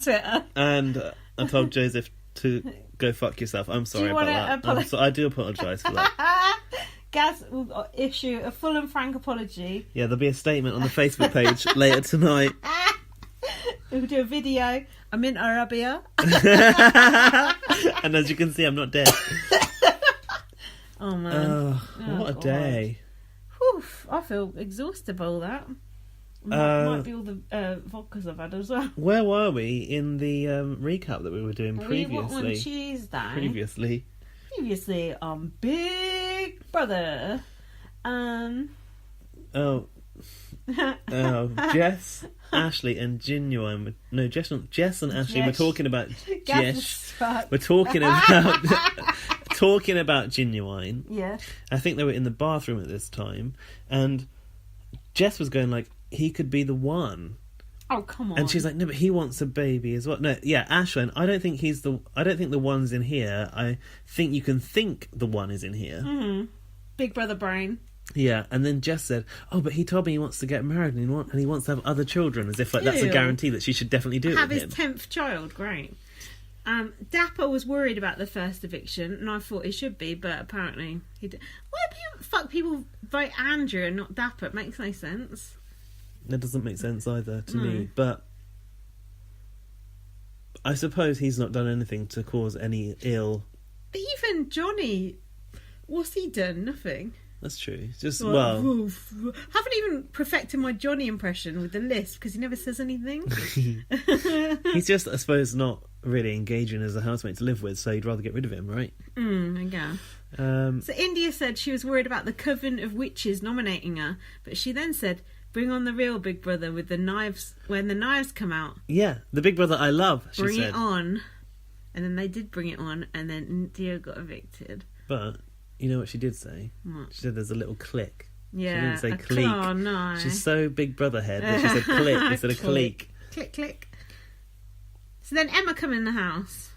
Twitter. And I told Joseph to go fuck yourself. I'm sorry about that. I do apologise for that. Gaz will issue a full and frank apology. Yeah, there'll be a statement on the Facebook page later tonight. We'll do a video. I'm in Arabia. And as you can see, I'm not dead. Oh, man. What a day. Whew, I feel exhausted by all that. Might be all the vodkas I've had as well. Where were we in the recap that we were doing previously? We were on Tuesday. Previously on Big Brother. Jess, Ashley and Genuine. No, Jess and Ashley were talking about Jess. We're talking about talking about Genuine. Yeah. I think they were in the bathroom at this time, and Jess was going like, he could be the one. Oh, come on. And she's like, no, but he wants a baby as well. No, yeah, Ashwin, I don't think the one's in here. I think you can think the one is in here. Mm-hmm. Big Brother brain. Yeah, and then Jess said, oh, but he told me he wants to get married and he wants to have other children, as if like that's a guarantee that she should definitely do it have with his him. 10th child, great. Dapper was worried about the first eviction, and I thought he should be, but apparently he did. Why do people vote Andrew and not Dapper? It makes no sense. That doesn't make sense either to me, but I suppose he's not done anything to cause any ill. But even Johnny, what's he done? Nothing. That's true. Just, haven't even perfected my Johnny impression with the lisp because he never says anything. He's just, I suppose, not really engaging as a housemate to live with, so you'd rather get rid of him, right? I guess. So India said she was worried about the coven of witches nominating her, but she then said, bring on the real Big Brother with the knives, when the knives come out. Yeah, the Big Brother I love, she bring said. it on. And then they did bring it on, and then India got evicted. But you know what she did say? What? She said there's a little click. Yeah, she didn't say click. Oh, no. She's so Big Brother head that she said click instead of click. Click, click. So then Emma come in the house.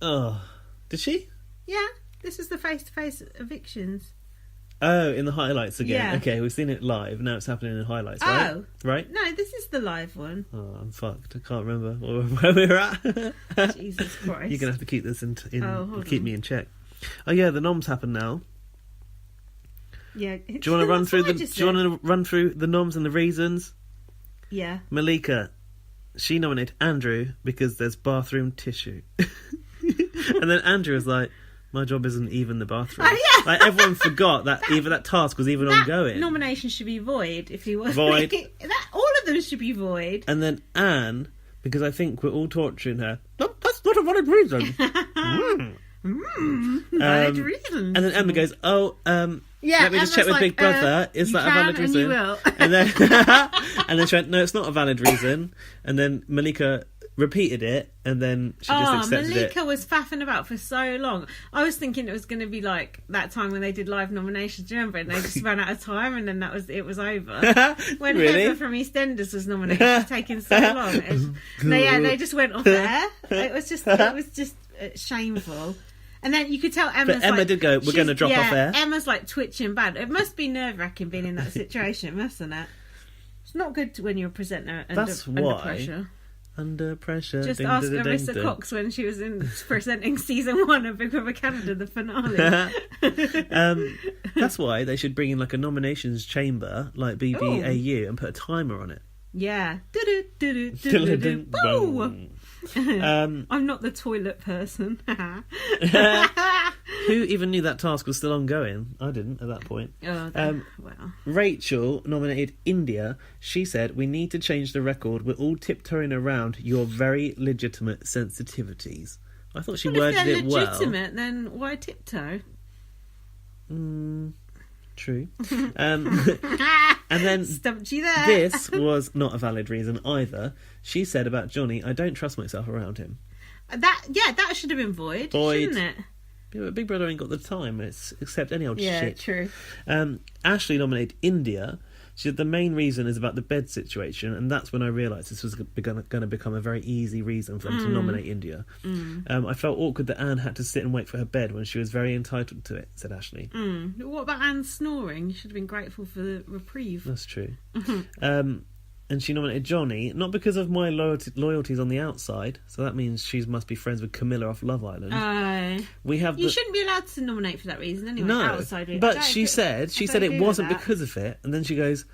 Oh, did she? Yeah, this was the face-to-face evictions. Oh, in the highlights again. Yeah. Okay, we've seen it live. Now it's happening in highlights, right? Oh. Right? No, this is the live one. Oh, I'm fucked. I can't remember where we're at. Jesus Christ. You're going to have to keep this keep on. me in check. Oh yeah, the noms happen now. Yeah. Do you want to run through the noms and the reasons? Yeah. Malika, she nominated Andrew because there's bathroom tissue. And then Andrew was like, my job isn't even the bathroom. Oh, yeah. Like, everyone forgot that that task was even ongoing. Nomination should be void if he was. Void. All of them should be void. And then Anne, because I think we're all torturing her. No, that's not a valid reason. Valid reason. And then Emma goes, yeah, let me just check with Big Brother. Is that a valid reason? You will. And then and then she went, no, it's not a valid reason. And then Malika repeated it, and then she just accepted Malika was faffing about for so long. I was thinking it was going to be like that time when they did live nominations. Do you remember? And they just ran out of time, and then it was over. When Really? Heather from EastEnders was nominated, it was taking so long. They just went off there. It was just shameful. And then you could tell Emma did go, we're going to drop off air. Emma's like twitching bad. It must be nerve-wracking being in that situation, mustn't it? It's not good when you're a presenter under pressure. Under pressure. Just ask Arissa Cox when she was presenting season 1 of Big Brother Canada, the finale. That's why they should bring in like a nominations chamber, like BBAU, and put a timer on it. Yeah. I'm not the toilet person. Who even knew that task was still ongoing? I didn't at that point. Well. Rachel nominated India. She said, we need to change the record. We're all tiptoeing around your very legitimate sensitivities. I thought she worded it well. If they're legitimate, then why tiptoe? True. And then stumped you there. This was not a valid reason either. She said about Johnny, I don't trust myself around him. That should have been void, shouldn't it? Yeah, but Big Brother ain't got the time. It's accept any old shit. Yeah, true. Ashley nominated India. She said the main reason is about the bed situation, and that's when I realised this was going to become a very easy reason for them to nominate India. I felt awkward that Anne had to sit and wait for her bed when she was very entitled to it, said Ashley. What about Anne snoring? You should have been grateful for the reprieve. That's true. and she nominated Johnny, not because of my loyalties on the outside, so that means she must be friends with Camilla off Love Island. You shouldn't be allowed to nominate for that reason anyway. No, outside but she said it wasn't because of it, and then she goes,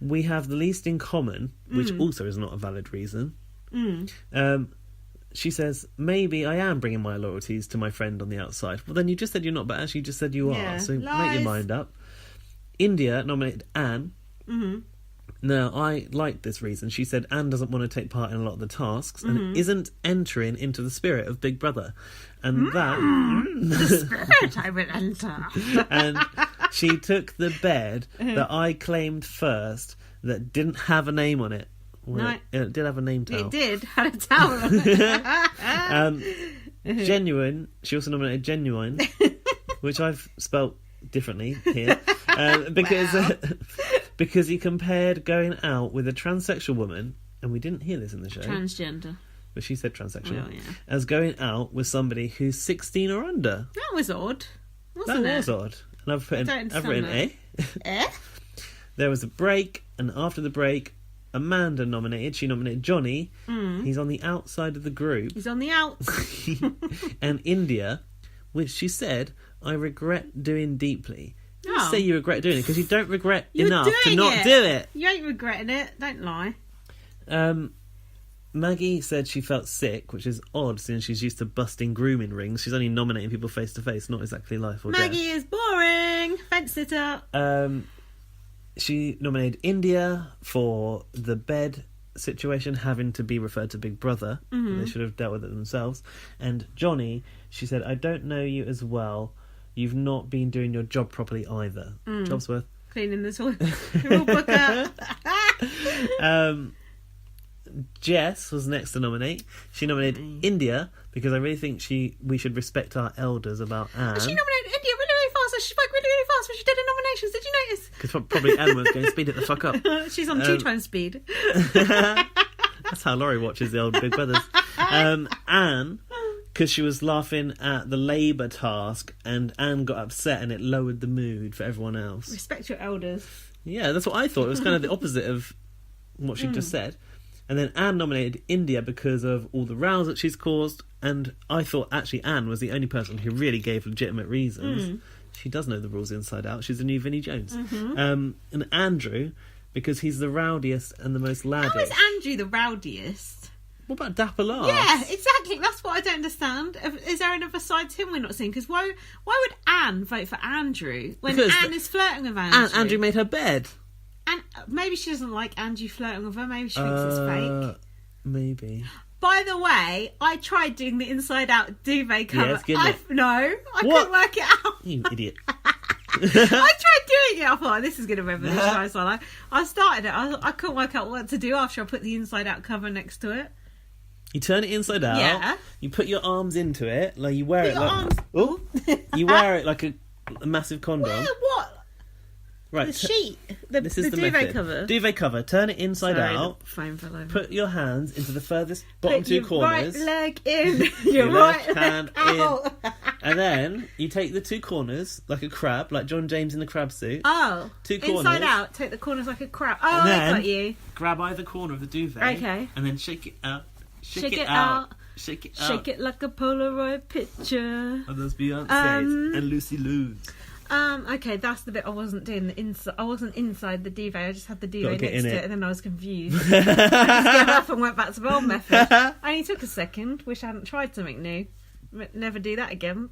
we have the least in common, which also is not a valid reason. She says, maybe I am bringing my loyalties to my friend on the outside. Well, then you just said you're not, but actually you just said you are, so lies. make your mind up. India nominated Anne. Now, I liked this reason. She said Anne doesn't want to take part in a lot of the tasks and isn't entering into the spirit of Big Brother. And the spirit I will enter. And she took the bed that I claimed first that didn't have a name on it. Well, No. it did have a name towel. It did. Had a towel on it. Genuine. She also nominated Genuine, which I've spelt differently here. Because he compared going out with a transsexual woman, and we didn't hear this in the show. Transgender. But she said transsexual. Oh, yeah. As going out with somebody who's 16 or under. That was odd, wasn't it? That was odd. And I've written that. Eh? There was a break, and after the break, Amanda nominated. She nominated Johnny. He's on the outside of the group. He's on the outs. And India, which she said, I regret doing deeply. You Oh. say you regret doing it because you don't regret You're enough to doing not it. do it. You ain't regretting it. Don't lie. Maggie said she felt sick, which is odd since she's used to busting grooming rings. She's only nominating people face to face, not exactly life or Maggie is boring. Fence sitter. death. She nominated India for the bed situation having to be referred to Big Brother. They should have dealt with it themselves. And Johnny, she said, I don't know you as well. You've not been doing your job properly either. Job's worth. Cleaning the toilet. Rule book up. Jess was next to nominate. She nominated India because I really think we should respect our elders about Anne. She nominated India really fast. So she spoke really fast when she did her nominations. Did you notice? Because probably Anne was going, speed it the fuck up. She's on 2 times speed. That's how Laurie watches the old Big Brothers. Anne, because she was laughing at the labour task, and Anne got upset and it lowered the mood for everyone else. Respect your elders. Yeah, that's what I thought. It was kind of the opposite of what she just said. And then Anne nominated India because of all the rows that she's caused, and I thought actually Anne was the only person who really gave legitimate reasons. She does know the rules inside out. She's the new Vinnie Jones. And Andrew, because he's the rowdiest and the most laddish. How is Andrew the rowdiest? What about Dapper Lars? Yeah, exactly. That's what I don't understand. Is there another side to him we're not seeing? Because why would Anne vote for Andrew when Because Anne is flirting with Andrew? Andrew made her bed. And maybe she doesn't like Andrew flirting with her. Maybe she thinks it's fake. Maybe. By the way, I tried doing the inside out duvet cover. Yeah, it's good, isn't it? I couldn't work it out. You idiot. I tried doing it. I thought, this is going to revolutionize my life. I started it. I couldn't work out what to do after I put the inside out cover next to it. You turn it inside out. Yeah. You put your arms into it. Like you wear Put it your like... arms... Oh, you wear it like a massive condom. Where? What? Right. The sheet. The duvet method. cover. Duvet cover. Turn it inside Sorry, out. the phone fell over. Put your hands into the furthest bottom Put two your corners. right leg in. Your Your right left hand leg out. And then you take the two corners like a crab, like John James in the crab suit. Oh. Two corners. Inside out. Take the corners like a crab. Oh, And I then- got you. Grab either corner of the duvet. Okay. And then shake it out. Shake it out. Shake it out. Shake it like a Polaroid picture. And those Beyonce's and Lucy Lou's. Okay, that's the bit I wasn't doing. The inside, I wasn't inside the duvet. I just had the duvet get next in to it. it, and then I was confused. I just got off and went back to my old method. Only took a second. Wish I hadn't tried something new. Never do that again.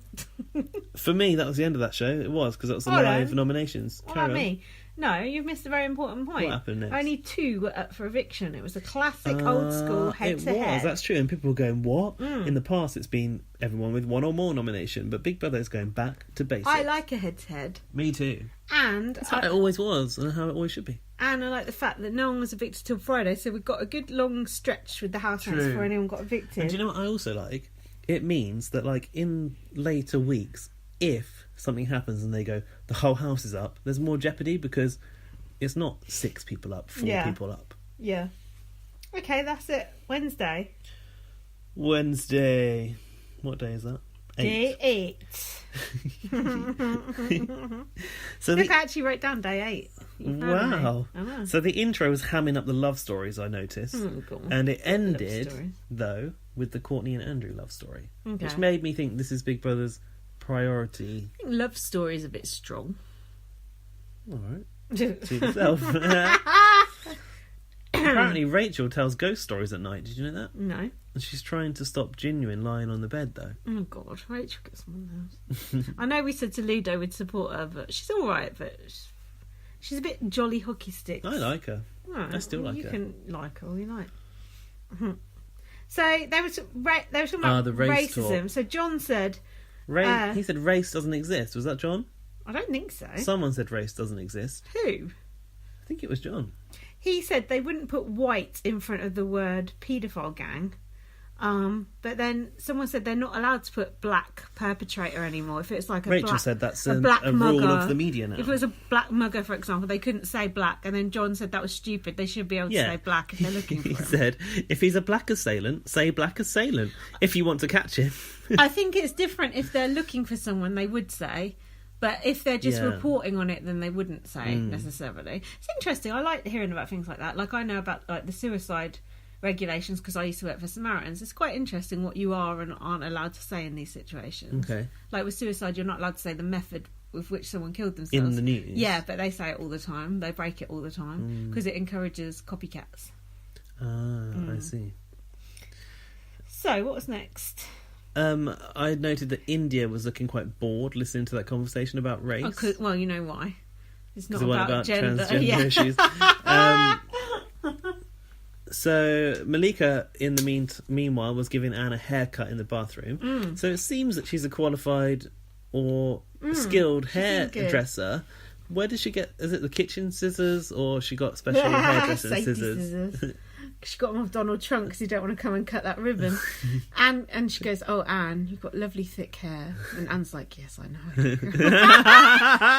For me, that was the end of that show. It was, because that was the Hold live on. nominations. What Carry about on. me? No, you've missed a very important point. What happened next? Only 2 were up for eviction. It was a classic old school head to It was, head. that's true. And people were going, what? In the past, it's been everyone with 1 or more nomination. But Big Brother is going back to basics. I like a head to head. Me too. And That's how it always was and how it always should be. And I like the fact that no one was evicted till Friday, so we've got a good long stretch with the housemates True. before anyone got evicted. And do you know what I also like? It means that, like, in later weeks, if something happens and they go, the whole house is up, there's more jeopardy because it's not 6 people up, 4 people up. Yeah. Okay, that's it. Wednesday. Wednesday. What day is that? 8. Day 8. So Look, I actually wrote down day 8. wow. Oh, So the intro was hamming up the love stories, I noticed. And it ended, though, with the Courtney and Andrew love story. Okay. Which made me think this is Big Brother's priority. I think love story is a bit strong. Alright. To yourself. Apparently Rachel tells ghost stories at night. Did you know that? No. And she's trying to stop Genuine lying on the bed, though. Oh, God. Rachel gets one of those. I know we said Toledo would support her, but she's all right, but she's a bit jolly hockey sticks. I like her. Right, I still like her. You can like her all you like. So they were talking about the race racism. talk. So John said... He said race doesn't exist. Was that John? I don't think so. Someone said race doesn't exist. Who? I think it was John. He said they wouldn't put white in front of the word paedophile gang. But then someone said they're not allowed to put black perpetrator anymore. If it's like Rachel said that's a black rule mugger, of the media now. If it was a black mugger, for example, they couldn't say black. And then John said that was stupid. They should be able to say black if they're looking for He him. said, if he's a black assailant, say black assailant. If you want to catch him. I think it's different if they're looking for someone, they would say. But if they're just reporting on it, then they wouldn't say necessarily. It's interesting. I like hearing about things like that. Like I know about like the suicide regulations because I used to work for Samaritans. It's quite interesting what you are and aren't allowed to say in these situations. Okay. Like with suicide, you're not allowed to say the method with which someone killed themselves. In the news? Yeah, but they say it all the time. They break it all the time because it encourages copycats. I see. So, what was next? I noted that India was looking quite bored listening to that conversation about race. Well, you know why. It's not the one about gender. transgender issues. So Malika, in the meanwhile, was giving Anne a haircut in the bathroom. So it seems that she's a qualified or skilled hairdresser. Where did she get? Is it the kitchen scissors, or she got special hairdressing scissors? She got them off Donald Trump because you don't want to come and cut that ribbon. And she goes, "Oh, Anne, you've got lovely thick hair." And Anne's like, "Yes, I know."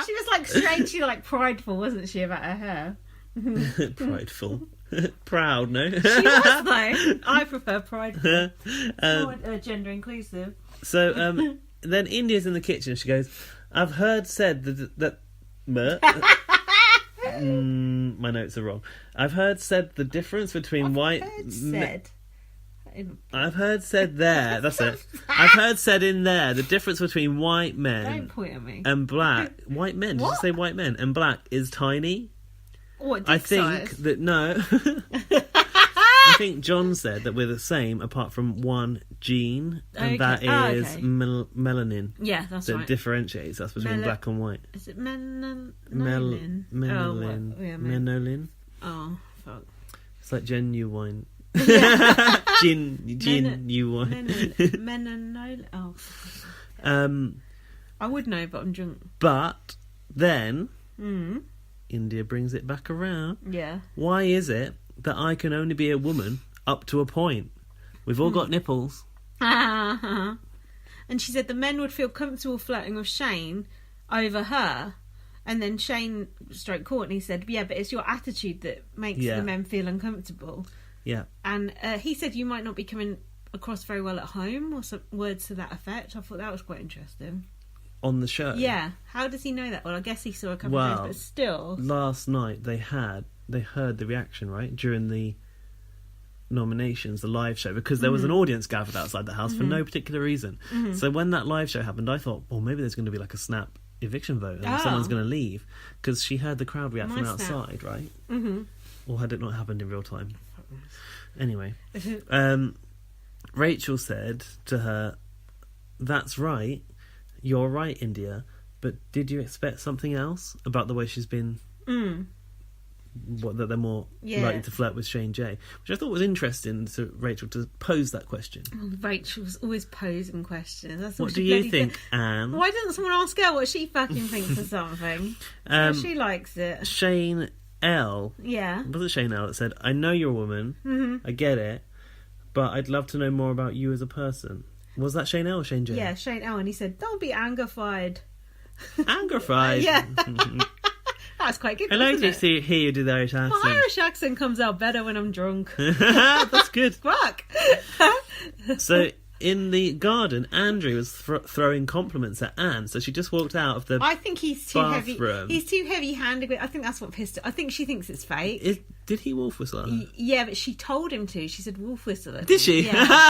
She was like strangely like prideful, wasn't she, about her hair? Prideful. Proud, no? She was, though. I prefer prideful. More gender inclusive. So then India's in the kitchen. She goes, "I've heard said that my notes are wrong. I've heard said the difference between I've heard said there. That's it. I've heard said in there the difference between white men Don't point at me. and black. White men? Did you say white men? And black is tiny. What, I think that no. I think John said that we're the same apart from one gene, and that is melanin. Yeah, that's that right. differentiates us between black and white. Is it menolin? Menolin. Oh, fuck. It's like genuine. Yeah. Genuine. Menonol. Oh. I would know, but I'm drunk. But then India brings it back around. Yeah. Why is it that I can only be a woman up to a point? We've all got nipples. And she said the men would feel comfortable flirting with Shane over her. And then Shane / Courtney said, yeah, but it's your attitude that makes the men feel uncomfortable. Yeah. And he said you might not be coming across very well at home, or some words to that effect. I thought that was quite interesting. On the show? Yeah. How does he know that? Well, I guess he saw a couple of times, but still. Last night they heard the reaction, right? During the nominations, the live show, because there was an audience gathered outside the house for no particular reason. So when that live show happened, I thought, well, maybe there's going to be like a snap eviction vote and someone's going to leave, because she heard the crowd react from outside, right? Or had it not happened in real time? Anyway, Rachel said to her, that's right, you're right, India, but did you expect something else about the way she's been that they're more likely to flirt with Shane J, which I thought was interesting to Rachel to pose that question. Rachel's always posing questions. That's what do you think, Anne? Why doesn't someone ask her what she fucking thinks of something? She likes it. Shane L. Yeah. Was it Shane L that said, I know you're a woman, I get it, but I'd love to know more about you as a person. Was that Shane L or Shane J? Yeah, Shane L, and he said, don't be angerfied. Angerfied? Yeah. That's quite good. I like to hear you do the Irish accent. My Irish accent comes out better when I'm drunk. That's good. Fuck. So In the garden, Andrew was throwing compliments at Anne, so she just walked out of the I think he's too bathroom. heavy. He's too heavy-handed with. I think that's what pissed her. I think she thinks it's fake. Did he wolf whistle? Yeah, but she told him to. She said wolf whistle. Did she? Yeah.